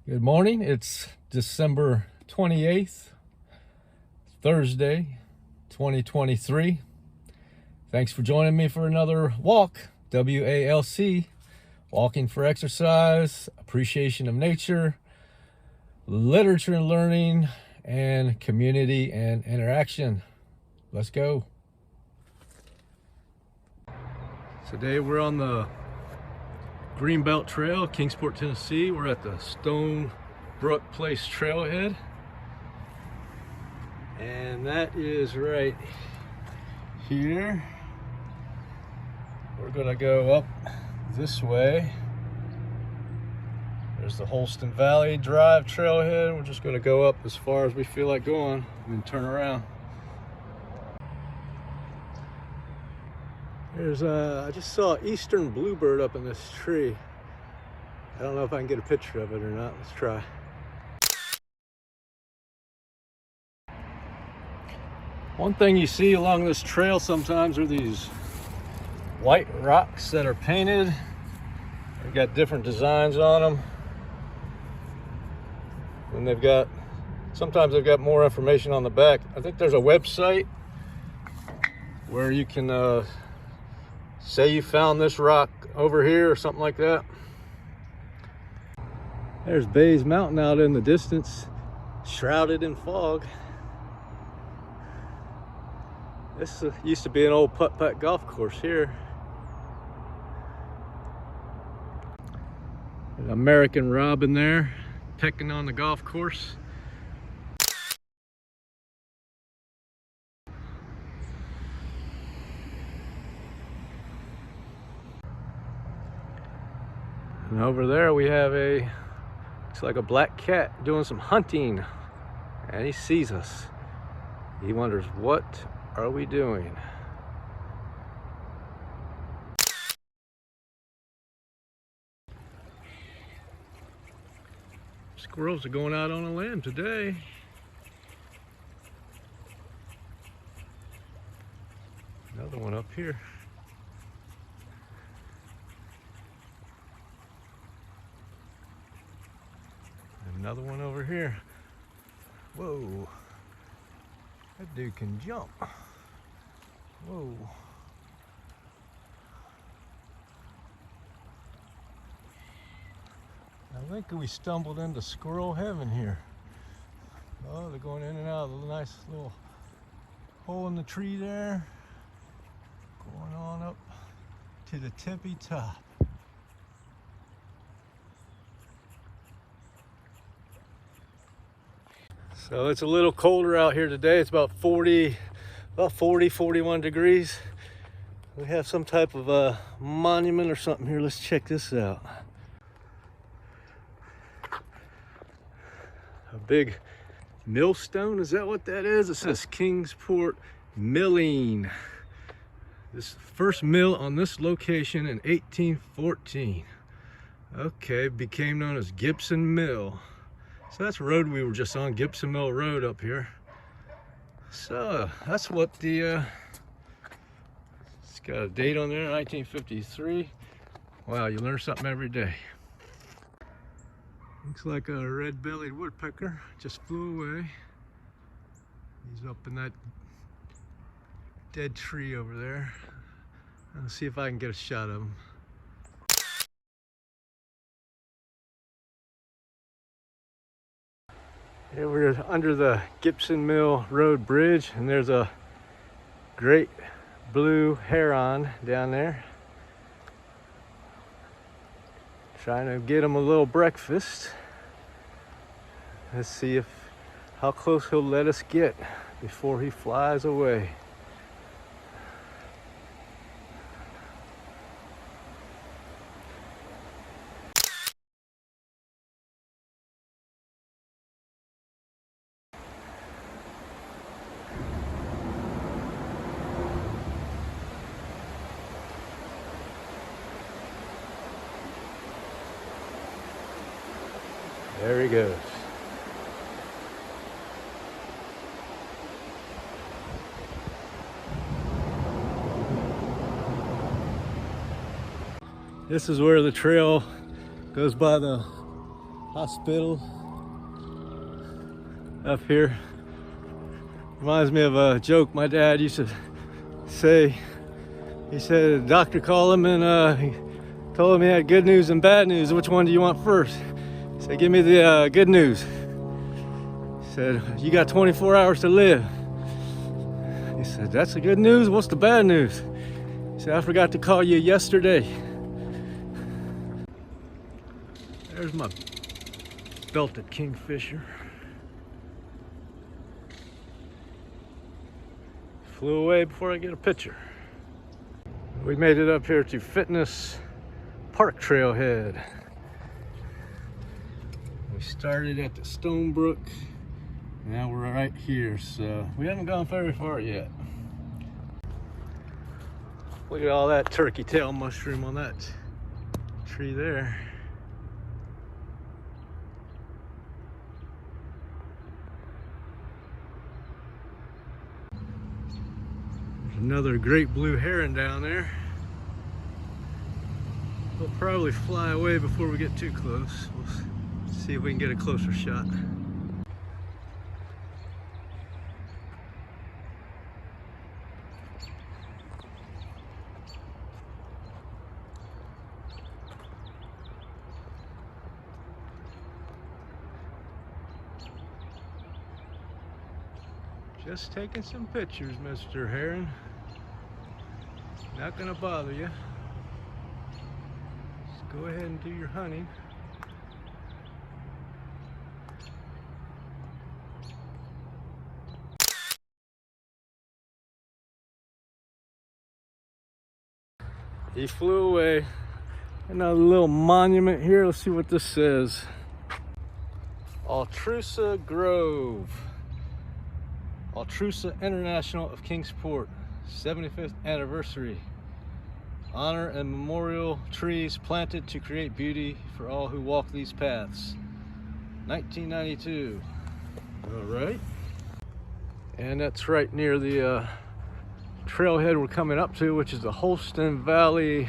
Good morning. It's December 28th, Thursday, 2023. Thanks for joining me for another walk, WALC, walking for exercise, appreciation of nature, literature and learning, and community and interaction. Let's go. Today we're on the Greenbelt Trail, Kingsport, Tennessee. We're at the Stone Brook Place trailhead, and that is right here. We're gonna go up this way. There's the Holston Valley Drive trailhead. We're just gonna go up as far as we feel like going and then turn around. There's I just saw an eastern bluebird up in this tree. I don't know if I can get a picture of it or not. Let's try. One thing you see along this trail sometimes are these white rocks that are painted. They've got different designs on them. And sometimes they've got more information on the back. I think there's a website where you can say you found this rock over here or something like that. There's Bays Mountain out in the distance, shrouded in fog. This used to be an old putt-putt golf course here. An American robin there, pecking on the golf course. And over there we have looks like a black cat doing some hunting, and he sees us. He wonders, what are we doing? Squirrels are going out on a limb today. Another one up here. Another one over here. Whoa, that dude can jump. Whoa. I think we stumbled into squirrel heaven here. Oh, they're going in and out of the nice little hole in the tree there. Going on up to the tippy top. So it's a little colder out here today. It's about 40, 41 degrees. We have some type of a monument or something here. Let's check this out. A big millstone, is that what that is? It says Kingsport Milling. This first mill on this location in 1814. Okay, became known as Gibson Mill. So that's the road we were just on, Gibson Mill Road up here. So that's what it's got a date on there, 1953. Wow, you learn something every day. Looks like a red-bellied woodpecker just flew away. He's up in that dead tree over there. Let's see if I can get a shot of him. Here we're under the Gibson Mill Road Bridge, and there's a Great Blue Heron down there. Trying to get him a little breakfast. Let's see how close he'll let us get before he flies away. There he goes. This is where the trail goes by the hospital up here. Reminds me of a joke my dad used to say. He said the doctor called him and he told him he had good news and bad news. Which one do you want first? He said, give me the good news. He said, you got 24 hours to live. He said, that's the good news. What's the bad news? He said, I forgot to call you yesterday. There's my belted kingfisher. Flew away before I get a picture. We made it up here to Fitness Park Trailhead. We started at the Stonebrook. Now we're right here, so we haven't gone very far yet. Look at all that turkey tail mushroom on that tree there. There's another great blue heron down there. We'll probably fly away before we get too close. We'll see if we can get a closer shot. Just taking some pictures, Mr. Heron. Not gonna bother you. Just go ahead and do your hunting. He flew away. Another little monument here. Let's see what this says. Altrusa Grove. Altrusa International of Kingsport, 75th anniversary. Honor and memorial trees planted to create beauty for all who walk these paths. 1992. All right. And that's right near the trailhead we're coming up to, which is the Holston Valley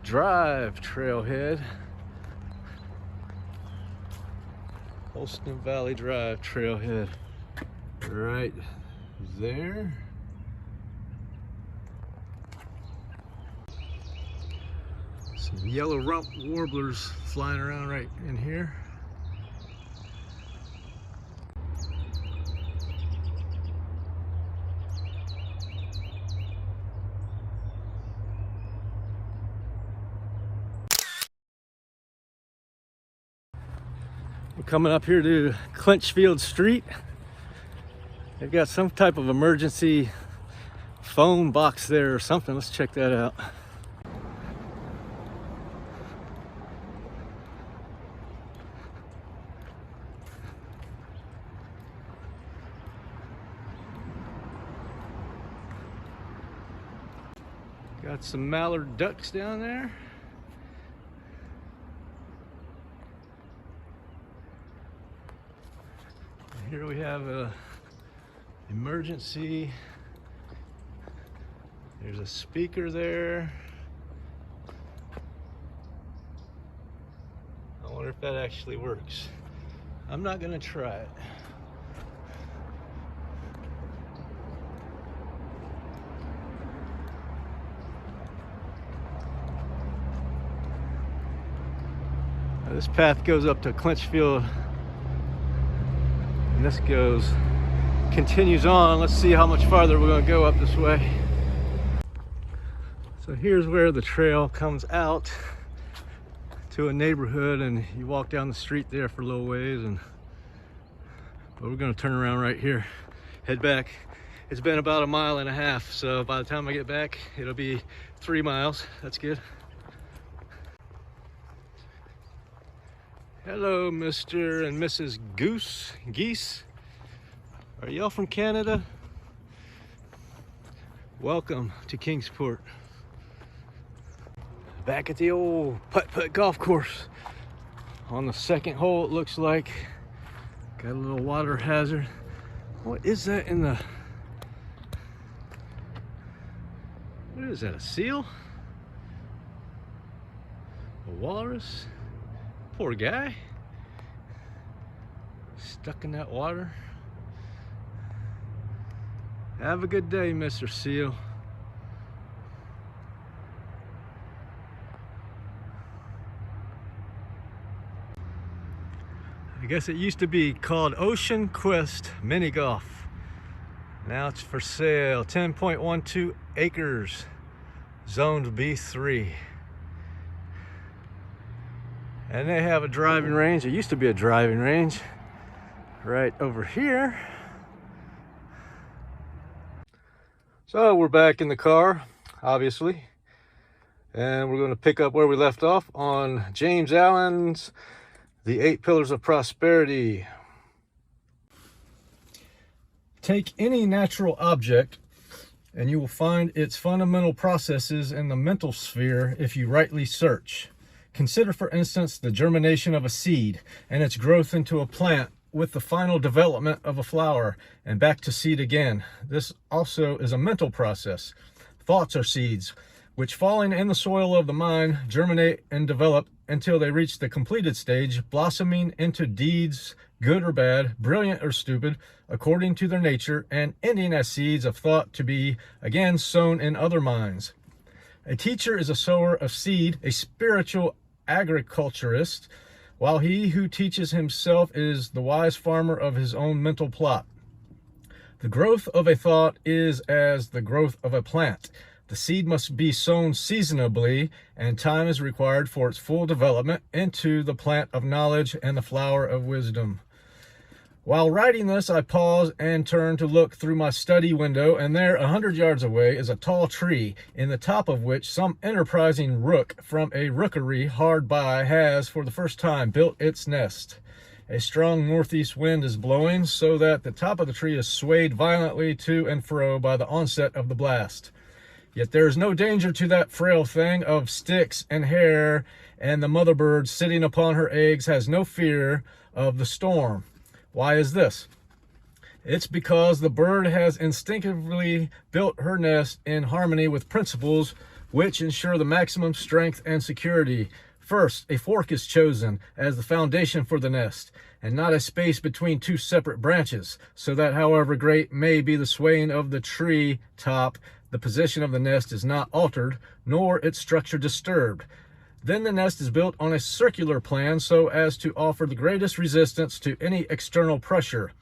Drive trailhead. Holston Valley Drive trailhead. Right there. Some yellow rump warblers flying around right in here. We're coming up here to Clinchfield Street. They've got some type of emergency phone box there or something. Let's check that out. Got some mallard ducks down there. And here we have a emergency. There's a speaker there. I wonder if that actually works. I'm not gonna try it. Now, this path goes up to Clinchfield, and this continues on. Let's see how much farther we're going to go up this way. So here's where the trail comes out to a neighborhood, and you walk down the street there for a little ways, but we're going to turn around right here, head back. It's been about 1.5 miles, so by the time I get back it'll be 3 miles. That's good. Hello, Mr. and Mrs. Geese. Are y'all from Canada? Welcome to Kingsport. Back at the old putt-putt golf course. On the second hole, it looks like. Got a little water hazard. What is that in the... What is that, a seal? A walrus? Poor guy. Stuck in that water. Have a good day, Mr. Seal. I guess it used to be called Ocean Quest Mini Golf. Now it's for sale. 10.12 acres, zoned B3. And they have a driving range. It used to be a driving range right over here. So we're back in the car, obviously, and we're going to pick up where we left off on James Allen's The 8 Pillars of Prosperity. Take any natural object and you will find its fundamental processes in the mental sphere if you rightly search. Consider, for instance, the germination of a seed and its growth into a plant with the final development of a flower and back to seed again. This also is a mental process. Thoughts are seeds, which falling in the soil of the mind germinate and develop until they reach the completed stage, blossoming into deeds, good or bad, brilliant or stupid, according to their nature, and ending as seeds of thought to be again sown in other minds. A teacher is a sower of seed, a spiritual agriculturist, while he who teaches himself is the wise farmer of his own mental plot. The growth of a thought is as the growth of a plant. The seed must be sown seasonably, and time is required for its full development into the plant of knowledge and the flower of wisdom. While writing this, I pause and turn to look through my study window, and there, 100 yards away, is a tall tree, in the top of which some enterprising rook from a rookery hard by has, for the first time, built its nest. A strong northeast wind is blowing, so that the top of the tree is swayed violently to and fro by the onset of the blast. Yet there is no danger to that frail thing of sticks and hair, and the mother bird sitting upon her eggs has no fear of the storm. Why is this? It's because the bird has instinctively built her nest in harmony with principles which ensure the maximum strength and security. First, a fork is chosen as the foundation for the nest, and not a space between two separate branches, so that however great may be the swaying of the tree top, the position of the nest is not altered, nor its structure disturbed. Then the nest is built on a circular plan so as to offer the greatest resistance to any external pressure,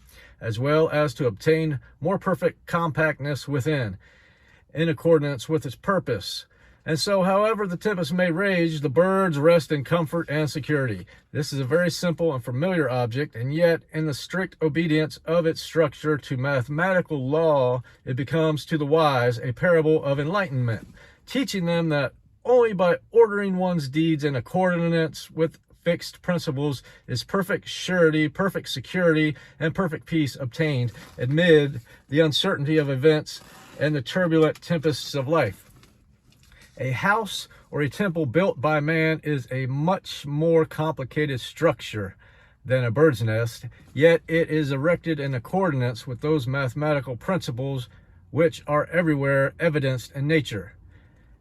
as well as to obtain more perfect compactness within, in accordance with its purpose. And so, however the tempest may rage, the birds rest in comfort and security. This is a very simple and familiar object, and yet, in the strict obedience of its structure to mathematical law, it becomes to the wise a parable of enlightenment, teaching them that only by ordering one's deeds in accordance with fixed principles is perfect surety, perfect security, and perfect peace obtained amid the uncertainty of events and the turbulent tempests of life. A house or a temple built by man is a much more complicated structure than a bird's nest, yet it is erected in accordance with those mathematical principles which are everywhere evidenced in nature.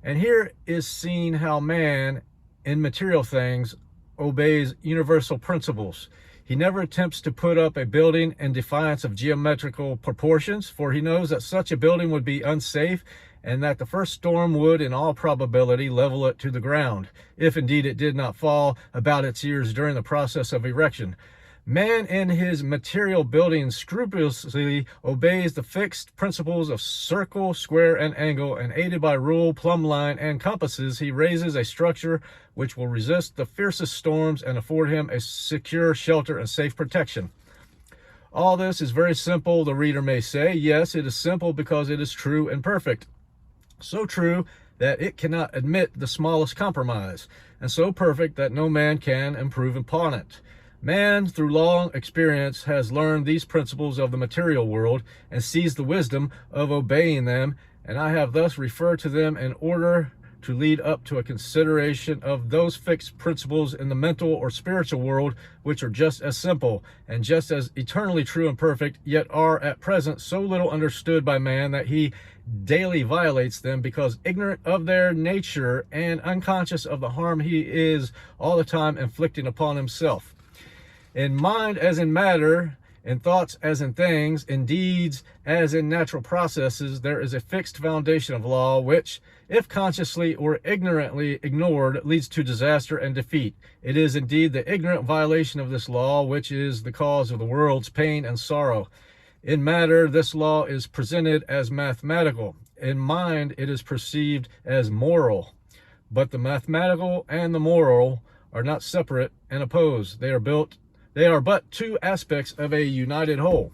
And here is seen how man, in material things, obeys universal principles. He never attempts to put up a building in defiance of geometrical proportions, for he knows that such a building would be unsafe, and that the first storm would, in all probability, level it to the ground, if indeed it did not fall about its ears during the process of erection. Man in his material building scrupulously obeys the fixed principles of circle, square, and angle, and aided by rule, plumb line, and compasses, he raises a structure which will resist the fiercest storms and afford him a secure shelter and safe protection. All this is very simple, the reader may say. Yes, it is simple because it is true and perfect. So true that it cannot admit the smallest compromise, and so perfect that no man can improve upon it. Man, through long experience, has learned these principles of the material world and sees the wisdom of obeying them, and I have thus referred to them in order to lead up to a consideration of those fixed principles in the mental or spiritual world, which are just as simple and just as eternally true and perfect, yet are at present so little understood by man that he daily violates them because ignorant of their nature and unconscious of the harm he is all the time inflicting upon himself. In mind as in matter, in thoughts as in things, in deeds as in natural processes, there is a fixed foundation of law which, if consciously or ignorantly ignored, leads to disaster and defeat. It is indeed the ignorant violation of this law which is the cause of the world's pain and sorrow. In matter, this law is presented as mathematical. In mind, it is perceived as moral. But the mathematical and the moral are not separate and opposed. They are but two aspects of a united whole.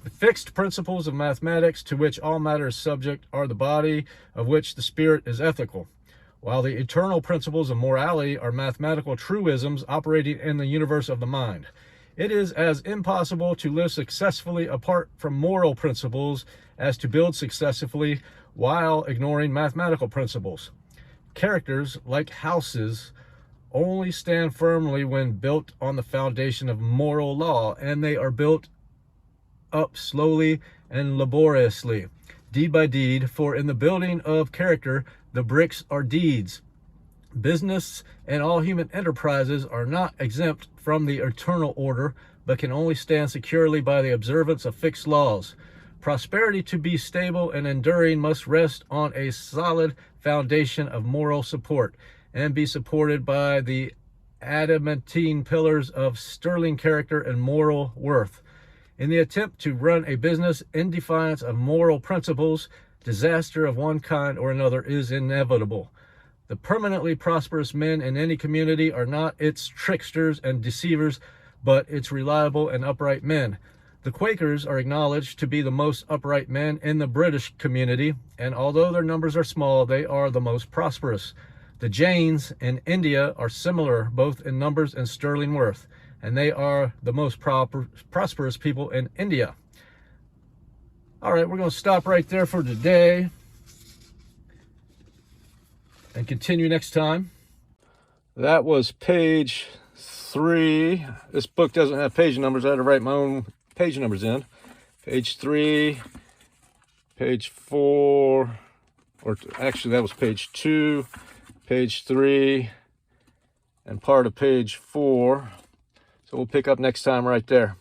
The fixed principles of mathematics to which all matter is subject are the body of which the spirit is ethical, while the eternal principles of morality are mathematical truisms operating in the universe of the mind. It is as impossible to live successfully apart from moral principles as to build successfully while ignoring mathematical principles. Characters, like houses, only stand firmly when built on the foundation of moral law, and they are built up slowly and laboriously, deed by deed, for in the building of character, the bricks are deeds. Business and all human enterprises are not exempt from the eternal order, but can only stand securely by the observance of fixed laws. Prosperity, to be stable and enduring, must rest on a solid foundation of moral support, and be supported by the adamantine pillars of sterling character and moral worth. In the attempt to run a business in defiance of moral principles, disaster of one kind or another is inevitable. The permanently prosperous men in any community are not its tricksters and deceivers, but its reliable and upright men. The Quakers are acknowledged to be the most upright men in the British community, and although their numbers are small, they are the most prosperous. The Jains in India are similar both in numbers and sterling worth, and they are the most prosperous people in India. All right, we're going to stop right there for today and continue next time. That was page 3. This book doesn't have page numbers. I had to write my own page numbers in. Page 3, page 4, or actually that was page 2, page 3, and part of page 4. So we'll pick up next time right there.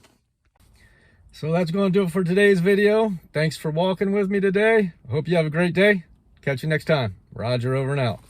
So that's going to do it for today's video. Thanks for walking with me today. I hope you have a great day. Catch you next time. Roger, over and out.